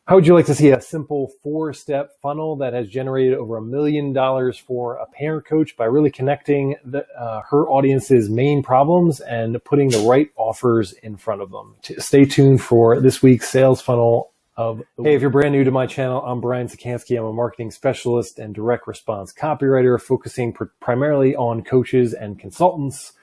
How would you like to see a simple 4-step funnel that has generated over $1 million for a parent coach by really connecting her audience's main problems and putting the right offers in front of them? Stay tuned for this week's sales funnel of the week. Hey, if you're brand new to my channel, I'm Brian Czekanski. I'm a marketing specialist and direct response copywriter focusing primarily on coaches and consultants.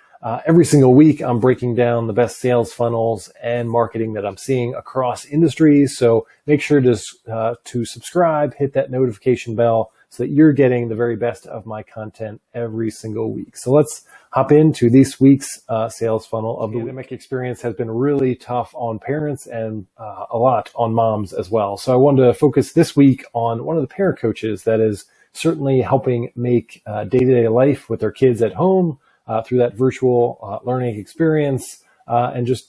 Every single week, I'm breaking down the best sales funnels and marketing that I'm seeing across industries. So make sure to subscribe, hit that notification bell so that you're getting the very best of my content every single week. So let's hop into this week's sales funnel of the week. The pandemic experience has been really tough on parents and a lot on moms as well. So I wanted to focus this week on one of the parent coaches that is certainly helping make day-to-day life with their kids at home through that virtual learning experience, and just,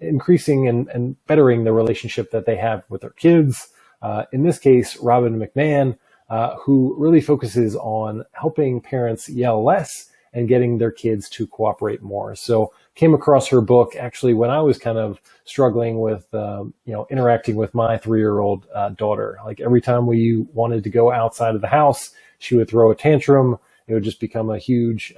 increasing and bettering the relationship that they have with their kids. In this case, Robin McMahon, who really focuses on helping parents yell less and getting their kids to cooperate more. So came across her book actually when I was kind of struggling with, interacting with my 3-year-old daughter. Like every time we wanted to go outside of the house, she would throw a tantrum. It would just become a huge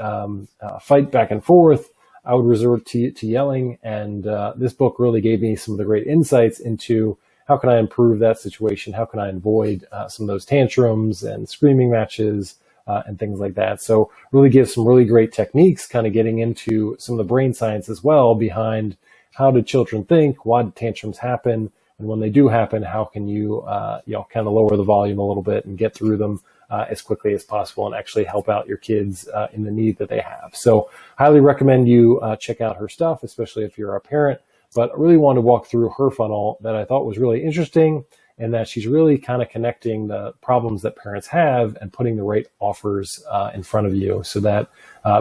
fight back and forth. I would resort to yelling, and this book really gave me some of the great insights into how can I improve that situation, how can I avoid some of those tantrums and screaming matches and things like that. So really gives some really great techniques, kind of getting into some of the brain science as well behind how do children think, why do tantrums happen, and when they do happen, how can you kind of lower the volume a little bit and get through them as quickly as possible and actually help out your kids in the need that they have. So highly recommend you check out her stuff, especially if you're a parent. But I really wanted to walk through her funnel that I thought was really interesting, and that she's really kind of connecting the problems that parents have and putting the right offers in front of you, so that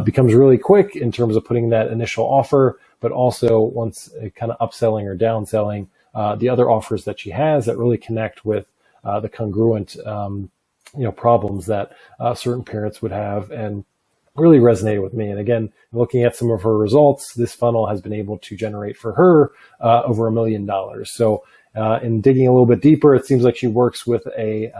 becomes really quick in terms of putting that initial offer, but also once kind of upselling or downselling the other offers that she has that really connect with the congruent problems that certain parents would have, and really resonated with me. And again, looking at some of her results, this funnel has been able to generate for her over $1 million. So in digging a little bit deeper, it seems like she works with a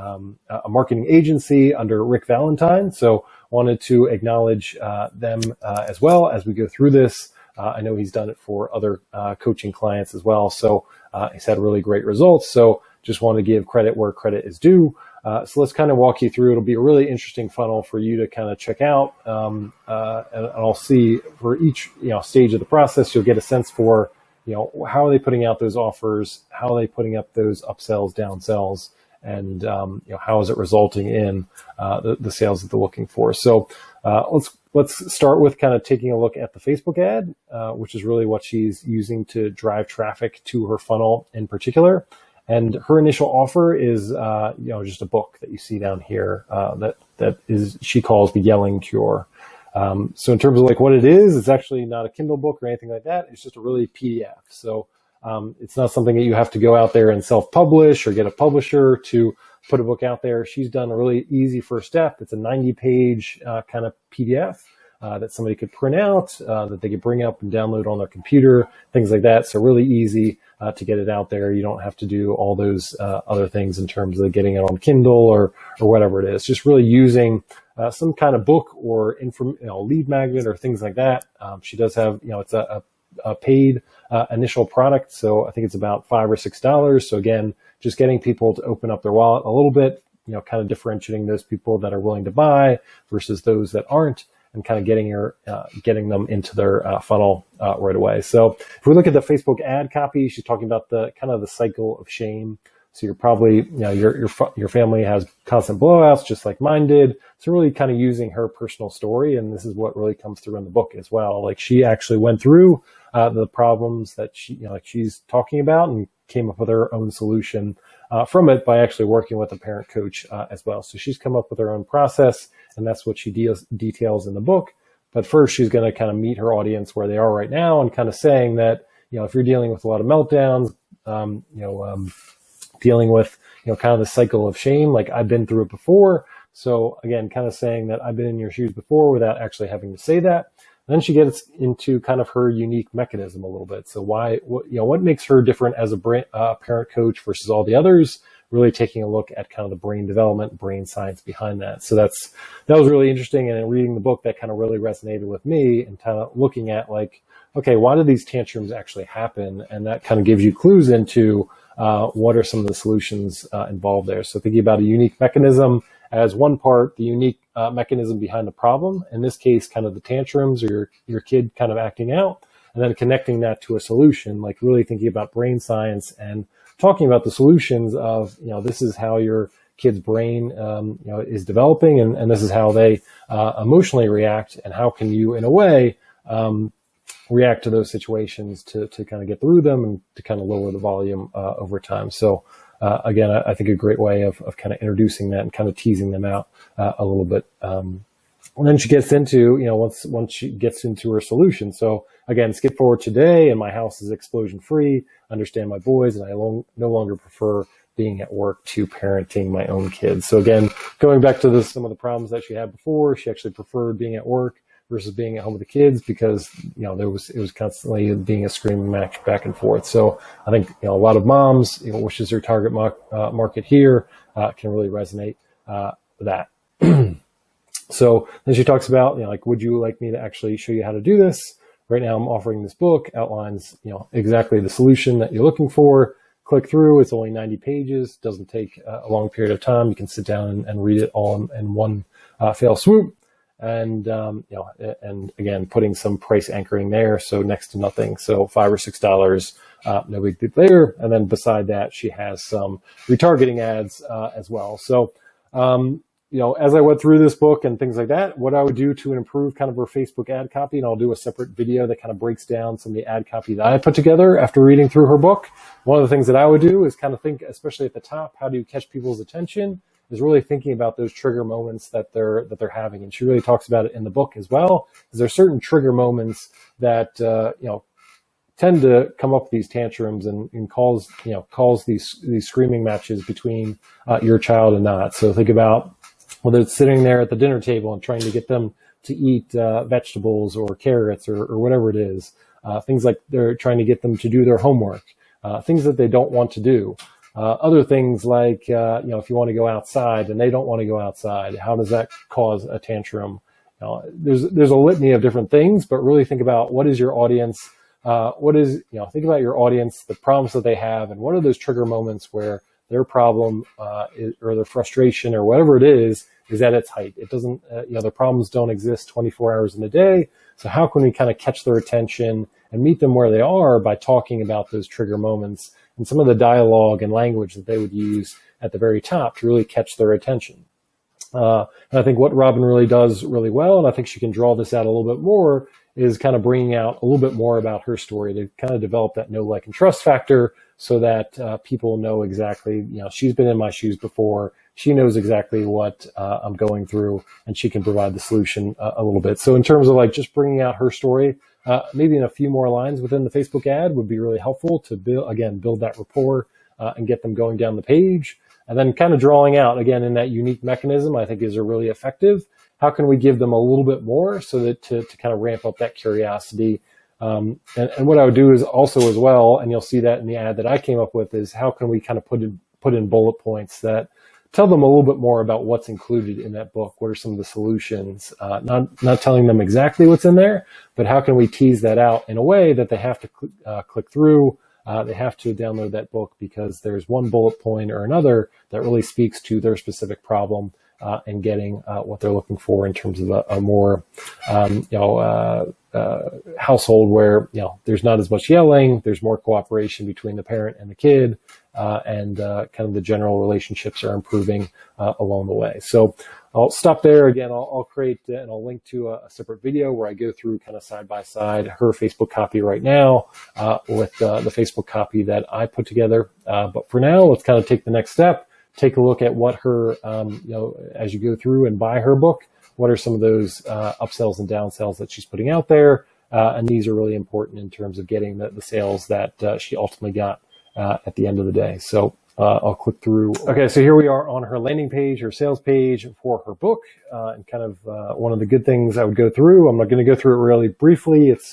marketing agency under Rick Valentine. So wanted to acknowledge them as well as we go through this. I know he's done it for other coaching clients as well. So he's had really great results. So just want to give credit where credit is due. So let's kind of walk you through. It'll be a really interesting funnel for you to kind of check out. And I'll see for each stage of the process, you'll get a sense for how are they putting out those offers, how are they putting up those upsells, downsells, and how is it resulting in the sales that they're looking for. So let's start with kind of taking a look at the Facebook ad, which is really what she's using to drive traffic to her funnel in particular. And her initial offer is, just a book that you see down here that is she calls the Yelling Cure. So in terms of like what it is, it's actually not a Kindle book or anything like that. It's just a really PDF. So it's not something that you have to go out there and self-publish or get a publisher to put a book out there. She's done a really easy first step. It's a 90-page kind of PDF that somebody could print out, that they could bring up and download on their computer, things like that. So really easy to get it out there. You don't have to do all those other things in terms of getting it on Kindle or whatever it is. Just really using some kind of book or lead magnet or things like that. She does have, it's a paid initial product. So I think it's about $5 or $6. So again, just getting people to open up their wallet a little bit, kind of differentiating those people that are willing to buy versus those that aren't, and kind of getting them into their funnel right away. So if we look at the Facebook ad copy, she's talking about the kind of the cycle of shame. So you're probably, your family has constant blowouts just like mine did. So really kind of using her personal story. And this is what really comes through in the book as well. Like she actually went through the problems that she's talking about and came up with her own solution from it by actually working with a parent coach as well. So she's come up with her own process, and that's what she details in the book. But first, she's going to kind of meet her audience where they are right now and kind of saying that, if you're dealing with a lot of meltdowns, dealing with, kind of the cycle of shame, like I've been through it before. So again, kind of saying that I've been in your shoes before without actually having to say that. Then she gets into kind of her unique mechanism a little bit. So what makes her different as a parent coach versus all the others, really taking a look at kind of the brain development, brain science behind that. So that was really interesting. And in reading the book, that kind of really resonated with me, and kind of looking at like, okay, why do these tantrums actually happen? And that kind of gives you clues into what are some of the solutions involved there. So thinking about a unique mechanism as one part, the unique mechanism behind the problem, in this case, kind of the tantrums or your kid kind of acting out, and then connecting that to a solution, like really thinking about brain science and talking about the solutions of, this is how your kid's brain, is developing, and this is how they emotionally react, and how can you, in a way, react to those situations to kind of get through them and to kind of lower the volume over time. So again, I think a great way of kind of introducing that and kind of teasing them out a little bit. And then she gets into, once she gets into her solution. So again, skip forward today, and my house is explosion free, understand my boys, and I no longer prefer being at work to parenting my own kids. So again, going back to some of the problems that she had before, she actually preferred being at work versus being at home with the kids, because it was constantly being a screaming match back and forth. So I think a lot of moms, which is their target market here, can really resonate with that. So then she talks about, like, would you like me to actually show you how to do this? Right now I'm offering this book, outlines exactly the solution that you're looking for. Click through. It's only 90 pages. Doesn't take a long period of time. You can sit down and read it all in one fell swoop. And and again, putting some price anchoring there, so next to nothing, so $5 or $6, no big deal there. And then beside that, she has some retargeting ads as well. So as I went through this book and things like that, what I would do to improve kind of her Facebook ad copy, and I'll do a separate video that kind of breaks down some of the ad copy that I put together after reading through her book. One of the things that I would do is kind of think, especially at the top, how do you catch people's attention? Is really thinking about those trigger moments that they're having, and she really talks about it in the book as well. Is there certain trigger moments that tend to come up with these tantrums and cause these screaming matches between your child and not. So think about whether it's sitting there at the dinner table and trying to get them to eat vegetables or carrots or whatever it is. Things like they're trying to get them to do their homework, things that they don't want to do. Other things like, if you want to go outside and they don't want to go outside, how does that cause a tantrum? There's a litany of different things, but really think about what is your audience, think about your audience, the problems that they have, and what are those trigger moments where their problem or their frustration or whatever it is at its height. It doesn't, their problems don't exist 24 hours in a day. So how can we kind of catch their attention and meet them where they are by talking about those trigger moments and some of the dialogue and language that they would use at the very top to really catch their attention. And I think what Robin really does really well, and I think she can draw this out a little bit more, is kind of bringing out a little bit more about her story to kind of develop that know, like, and trust factor, so that people know exactly, she's been in my shoes before. She knows exactly what I'm going through, and she can provide the solution a little bit. So in terms of like just bringing out her story, maybe in a few more lines within the Facebook ad would be really helpful to build that rapport and get them going down the page. And then kind of drawing out, again, in that unique mechanism, I think is really effective. How can we give them a little bit more so that to kind of ramp up that curiosity? And what I would do is also as well, and you'll see that in the ad that I came up with, is how can we kind of put in bullet points that tell them a little bit more about what's included in that book. What are some of the solutions? Not telling them exactly what's in there, but how can we tease that out in a way that they have to click through. They have to download that book because there's one bullet point or another that really speaks to their specific problem and getting what they're looking for in terms of a more household where there's not as much yelling, there's more cooperation between the parent and the kid, and kind of the general relationships are improving along the way. So I'll stop there. Again, I'll create and I'll link to a separate video where I go through kind of side by side her Facebook copy right now with the Facebook copy that I put together. But for now, let's kind of take the next step. Take a look at what her, as you go through and buy her book, what are some of those upsells and downsells that she's putting out there. And these are really important in terms of getting the sales that she ultimately got at the end of the day. So I'll click through. Okay, so here we are on her landing page, her sales page for her book, and kind of one of the good things I would go through. I'm not going to go through it really briefly. It's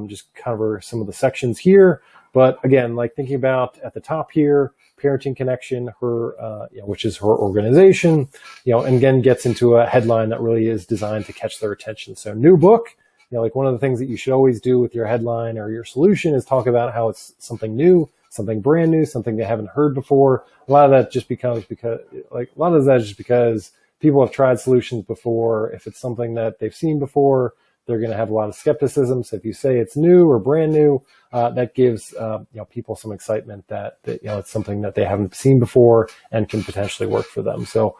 just cover some of the sections here. But again, like thinking about at the top here, Parenting Connection, her, which is her organization, and again gets into a headline that really is designed to catch their attention. So new book, like one of the things that you should always do with your headline or your solution is talk about how it's something new, something brand new, something they haven't heard before. A lot of that just because people have tried solutions before. If it's something that they've seen before, they're going to have a lot of skepticism. So if you say it's new or brand new, that gives people some excitement that it's something that they haven't seen before and can potentially work for them. So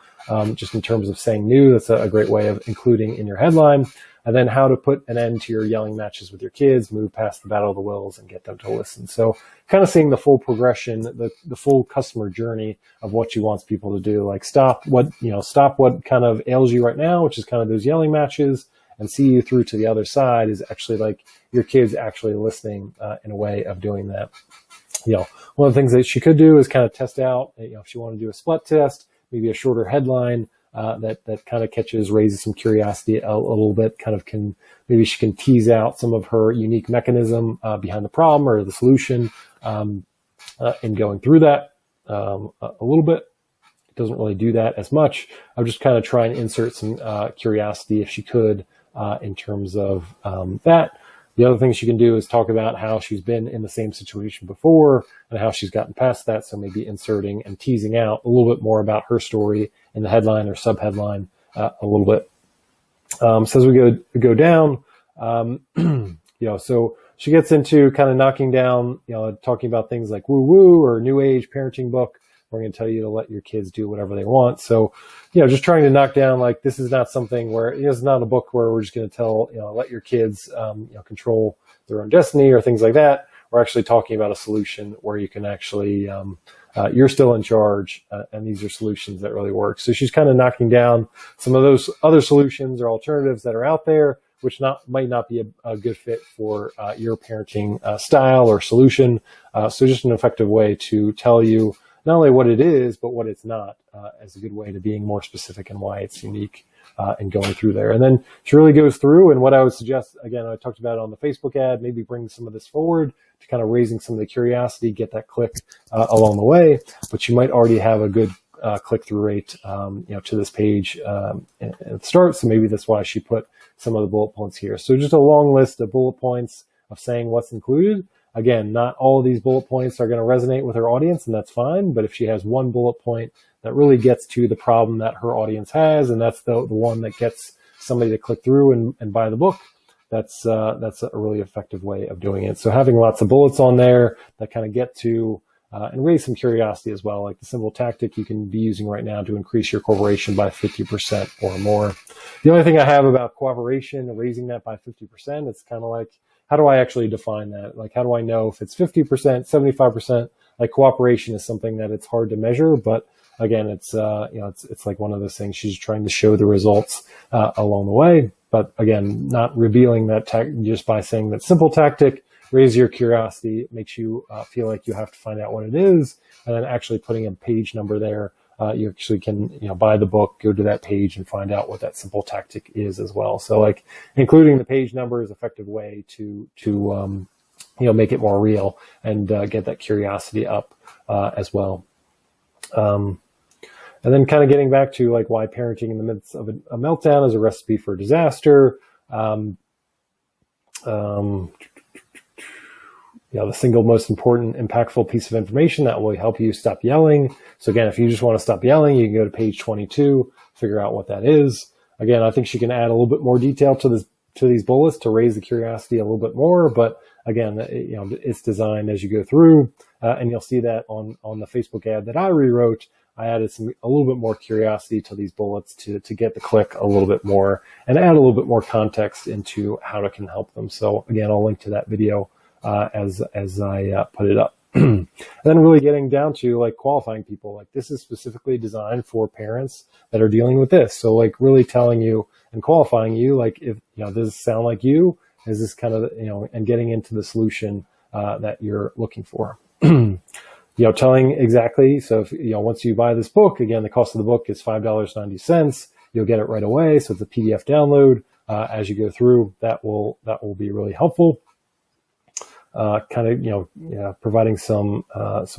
just in terms of saying new, that's a great way of including in your headline. And then how to put an end to your yelling matches with your kids, move past the battle of the wills and get them to listen. So kind of seeing the full progression, the full customer journey of what she wants people to do, like stop what kind of ails you right now, which is kind of those yelling matches, and see you through to the other side is actually like your kids actually listening in a way of doing that. One of the things that she could do is kind of test out, if she wanted to do a split test, maybe a shorter headline, that kind of raises some curiosity a little bit, maybe she can tease out some of her unique mechanism behind the problem or the solution in going through that a little bit. It doesn't really do that as much. I'm just kind of trying to insert some curiosity if she could in terms of that. The other thing she can do is talk about how she's been in the same situation before and how she's gotten past that. So maybe inserting and teasing out a little bit more about her story in the headline or subheadline a little bit. So as we go down, so she gets into kind of knocking down, talking about things like woo-woo or new age parenting book. We're going to tell you to let your kids do whatever they want. So, just trying to knock down, like, this is not something where, it's not a book where we're just going to tell, let your kids, control their own destiny or things like that. We're actually talking about a solution where you can actually, you're still in charge, and these are solutions that really work. So she's kind of knocking down some of those other solutions or alternatives that are out there, which might not be a good fit for your parenting style or solution. So just an effective way to tell you not only what it is, but what it's not, as a good way to being more specific and why it's unique and going through there. And then she really goes through, and what I would suggest, again, I talked about it on the Facebook ad, maybe bring some of this forward to kind of raising some of the curiosity, get that click along the way. But you might already have a good click-through rate, to this page at the start. So maybe that's why she put some of the bullet points here. So just a long list of bullet points of saying what's included. Again, not all of these bullet points are going to resonate with her audience, and that's fine. But if she has one bullet point that really gets to the problem that her audience has, and that's the one that gets somebody to click through and buy the book, that's a really effective way of doing it. So having lots of bullets on there that kind of get to and raise some curiosity as well, like the simple tactic you can be using right now to increase your corporation by 50% or more. The only thing I have about cooperation and raising that by 50%, it's kind of like, how do I actually define that? Like, how do I know if it's 50%, 75%? Like, cooperation is something that it's hard to measure, but again, it's like one of those things. She's trying to show the results along the way, but again, not revealing that just by saying that simple tactic. Raise your curiosity, makes you feel like you have to find out what it is, and then actually putting a page number there. You actually can, buy the book, go to that page and find out what that simple tactic is as well. So like including the page number is an effective way to make it more real and get that curiosity up as well. And then kind of getting back to like why parenting in the midst of a meltdown is a recipe for disaster. The single most important, impactful piece of information that will help you stop yelling. So again, if you just want to stop yelling, you can go to page 22, figure out what that is. Again, I think she can add a little bit more detail to these bullets to raise the curiosity a little bit more. But again, it's designed as you go through, and you'll see that on the Facebook ad that I rewrote. I added a little bit more curiosity to these bullets to get the click a little bit more and add a little bit more context into how it can help them. So again, I'll link to that video as I put it up. And then really getting down to like qualifying people, like this is specifically designed for parents that are dealing with this. So like really telling you and qualifying you, like if, does this sound like you? Is this kind of, and getting into the solution that you're looking for. telling exactly. So if, once you buy this book, again, the cost of the book is $5.90. You'll get it right away. So it's a PDF download. As you go through, that will be really helpful. Providing some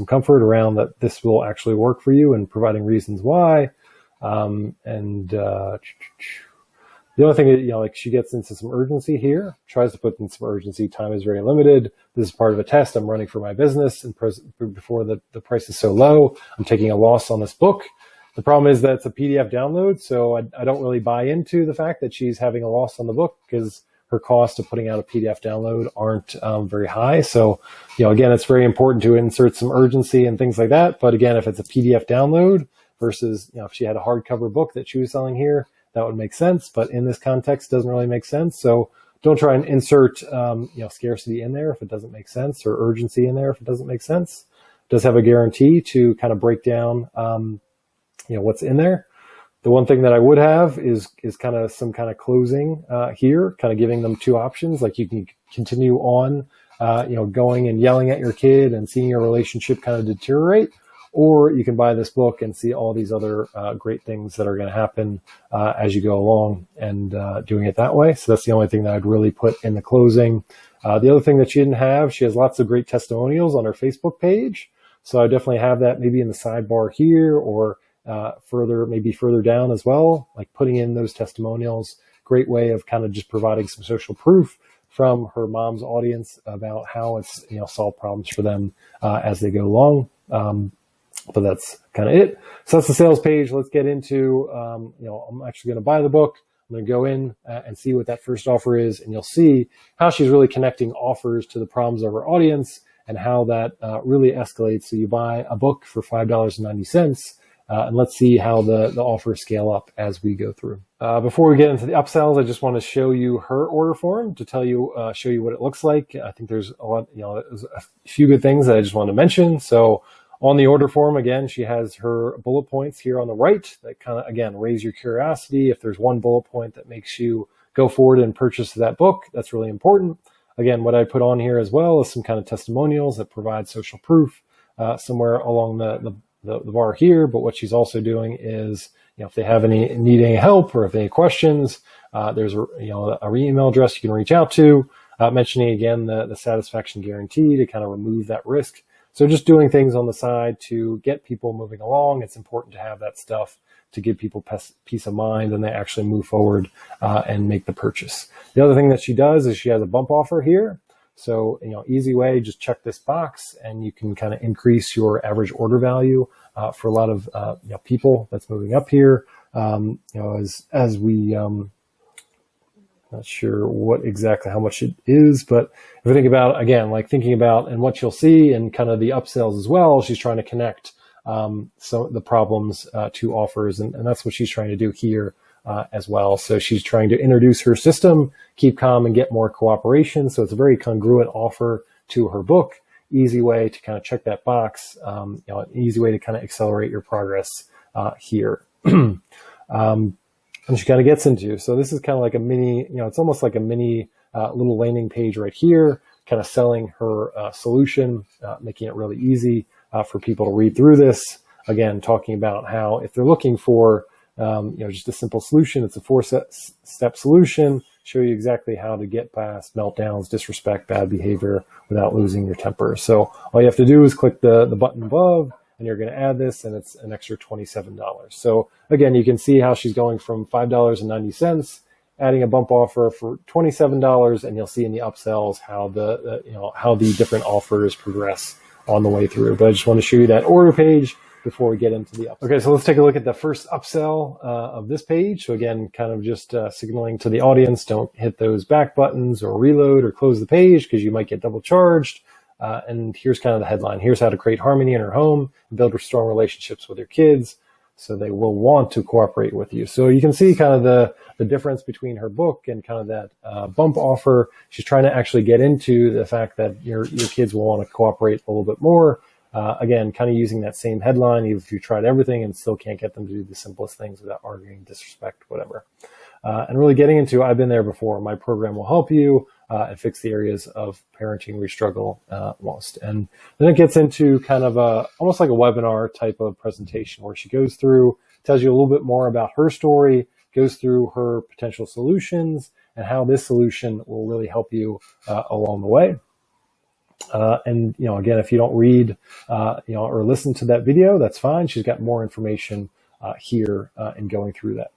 comfort around that this will actually work for you and providing reasons why. The only thing is, she gets into some urgency here, tries to put in some urgency. Time is very limited. This is part of a test I'm running for my business, and before the price is so low, I'm taking a loss on this book. The problem is that it's a PDF download, so I don't really buy into the fact that she's having a loss on the book because her cost of putting out a PDF download aren't very high. So, again, it's very important to insert some urgency and things like that. But again, if it's a PDF download versus, if she had a hardcover book that she was selling here, that would make sense. But in this context, it doesn't really make sense. So don't try and insert, scarcity in there if it doesn't make sense, or urgency in there if it doesn't make sense. It does have a guarantee to kind of break down, what's in there. The one thing that I would have is kind of some kind of closing here, kind of giving them two options. Like you can continue on, going and yelling at your kid and seeing your relationship kind of deteriorate, or you can buy this book and see all these other great things that are going to happen as you go along, and doing it that way. So that's the only thing that I'd really put in the closing. The other thing that she didn't have, she has lots of great testimonials on her Facebook page. So I definitely have that maybe in the sidebar here, or further down as well, like putting in those testimonials. Great way of kind of just providing some social proof from her mom's audience about how it's, solved problems for them as they go along. But that's kind of it. So that's the sales page. Let's get into, I'm actually going to buy the book. I'm going to go in and see what that first offer is, and you'll see how she's really connecting offers to the problems of her audience and how that really escalates. So you buy a book for $5.90. And let's see how the offers scale up as we go through. Before we get into the upsells, I just want to show you her order form to show you what it looks like. I think there's a lot, there's a few good things that I just want to mention. So on the order form, again, she has her bullet points here on the right that kind of, again, raise your curiosity. If there's one bullet point that makes you go forward and purchase that book, that's really important. Again, what I put on here as well is some kind of testimonials that provide social proof somewhere along the bar here. But what she's also doing is, if they need any help or if any questions, there's a email address you can reach out to, mentioning again the satisfaction guarantee to kind of remove that risk. So just doing things on the side to get people moving along. It's important to have that stuff to give people peace of mind and they actually move forward and make the purchase. The other thing that she does is she has a bump offer here. So, easy way, just check this box and you can kind of increase your average order value for a lot of people that's moving up here. As we, not sure how much it is, but if we think about, again, like thinking about and what you'll see and kind of the upsells as well, she's trying to connect some of the problems to offers, and that's what she's trying to do here as well. So she's trying to introduce her system, keep calm and get more cooperation. So it's a very congruent offer to her book. Easy way to kind of check that box, an easy way to kind of accelerate your progress here. And she kind of gets into, so this is kind of like a mini, it's almost like a mini little landing page right here, kind of selling her solution, making it really easy for people to read through this. Again, talking about how if they're looking for, just a simple solution, it's a 4-step solution, show you exactly how to get past meltdowns, disrespect, bad behavior without losing your temper. So all you have to do is click the button above, and you're going to add this, and it's an extra $27. So again, you can see how she's going from $5.90, adding a bump offer for $27, and you'll see in the upsells how the different offers progress on the way through. But I just want to show you that order page before we get into the upsell. Okay, so let's take a look at the first upsell of this page. So again, kind of just signaling to the audience, don't hit those back buttons or reload or close the page because you might get double charged. And here's kind of the headline. Here's how to create harmony in her home and build strong relationships with your kids so they will want to cooperate with you. So you can see kind of the difference between her book and kind of that bump offer. She's trying to actually get into the fact that your kids will want to cooperate a little bit more. Again, kind of using that same headline, even if you tried everything and still can't get them to do the simplest things without arguing, disrespect, whatever. And really getting into, I've been there before. My program will help you. and fix the areas of parenting we struggle most. And then it gets into kind of almost like a webinar type of presentation where she goes through, tells you a little bit more about her story, goes through her potential solutions, and how this solution will really help you along the way. And, again, if you don't read, or listen to that video, that's fine. She's got more information here in going through that.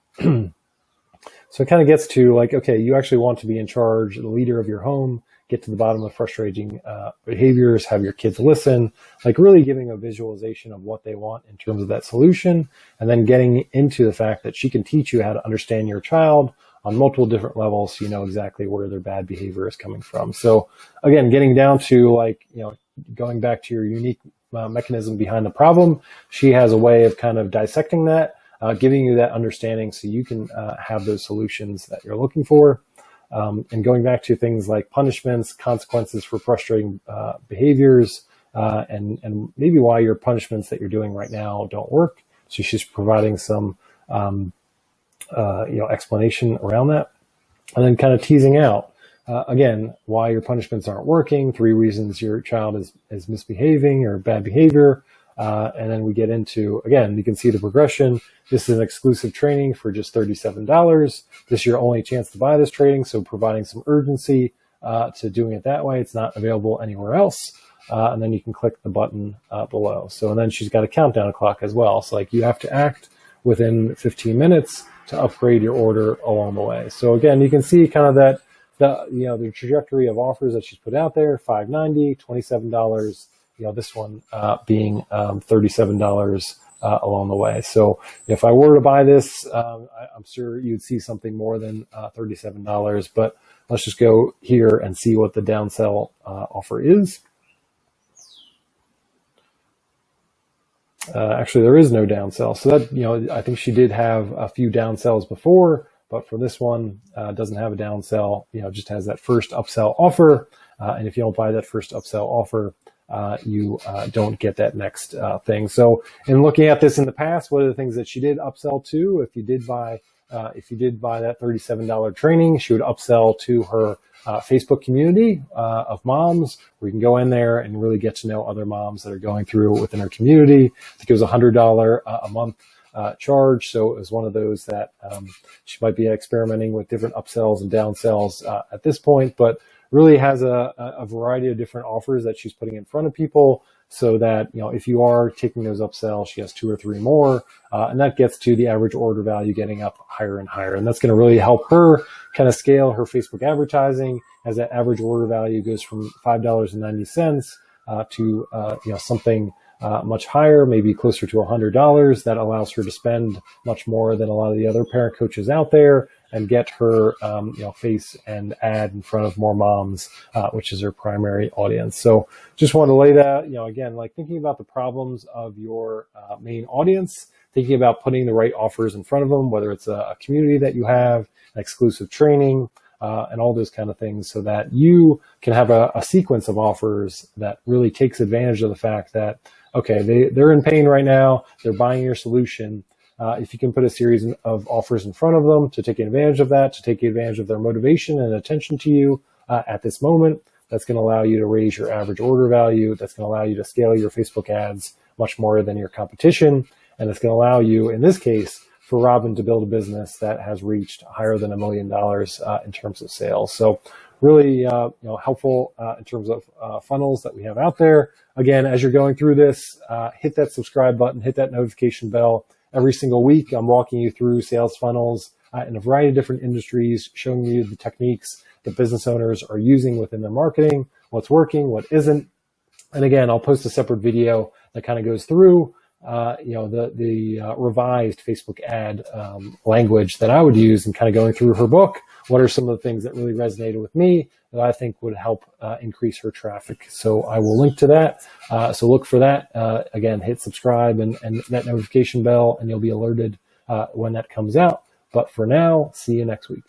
So it kind of gets to like, okay, you actually want to be in charge, the leader of your home, get to the bottom of frustrating behaviors, have your kids listen, like really giving a visualization of what they want in terms of that solution, and then getting into the fact that she can teach you how to understand your child on multiple different levels so you know exactly where their bad behavior is coming from. So again, getting down to like, going back to your unique mechanism behind the problem, she has a way of kind of dissecting that, giving you that understanding so you can have those solutions that you're looking for. And going back to things like punishments, consequences for frustrating behaviors, and maybe why your punishments that you're doing right now don't work. So she's providing some explanation around that, and then kind of teasing out again why your punishments aren't working, 3 reasons your child is misbehaving or bad behavior. And then we get into, again, you can see the progression. This is an exclusive training for just $37. This is your only chance to buy this training, so providing some urgency to doing it that way. It's not available anywhere else. And then you can click the button below. So, and then she's got a countdown clock as well. So like you have to act within 15 minutes to upgrade your order along the way. So again, you can see kind of that, the trajectory of offers that she's put out there, $5.90, $27, this one being $37 along the way. So if I were to buy this, I'm sure you'd see something more than $37, but let's just go here and see what the downsell offer is. Actually, there is no downsell. So that, I think she did have a few downsells before, but for this one, doesn't have a downsell, just has that first upsell offer. And if you don't buy that first upsell offer, you don't get that next thing. So in looking at this in the past, what are the things that she did upsell to? If you did buy that $37 training, she would upsell to her Facebook community of moms, where you can go in there and really get to know other moms that are going through within her community. I think it was $100 a month charge. So it was one of those that she might be experimenting with different upsells and downsells at this point, but really has a variety of different offers that she's putting in front of people, so that, if you are taking those upsells, she has 2 or 3 more, and that gets to the average order value getting up higher and higher. And that's going to really help her kind of scale her Facebook advertising, as that average order value goes from $5.90 to something much higher, maybe closer to $100. That allows her to spend much more than a lot of the other parent coaches out there, and get her face and ad in front of more moms, which is her primary audience. So just want to lay that, again, like thinking about the problems of your main audience, thinking about putting the right offers in front of them, whether it's a community that you have, an exclusive training, and all those kind of things, so that you can have a sequence of offers that really takes advantage of the fact that, okay, they're in pain right now, they're buying your solution. If you can put a series of offers in front of them to take advantage of that, to take advantage of their motivation and attention to you at this moment, that's going to allow you to raise your average order value. That's going to allow you to scale your Facebook ads much more than your competition. And it's going to allow you, in this case, for Robin to build a business that has reached higher than $1 million in terms of sales. So really helpful in terms of funnels that we have out there. Again, as you're going through this, hit that subscribe button, hit that notification bell. Every single week, I'm walking you through sales funnels in a variety of different industries, showing you the techniques that business owners are using within their marketing, what's working, what isn't. And again, I'll post a separate video that kind of goes through the revised Facebook ad language that I would use, and kind of going through her book. What are some of the things that really resonated with me that I think would help increase her traffic? So I will link to that. So look for that. Again, hit subscribe and that notification bell, and you'll be alerted when that comes out. But for now, see you next week.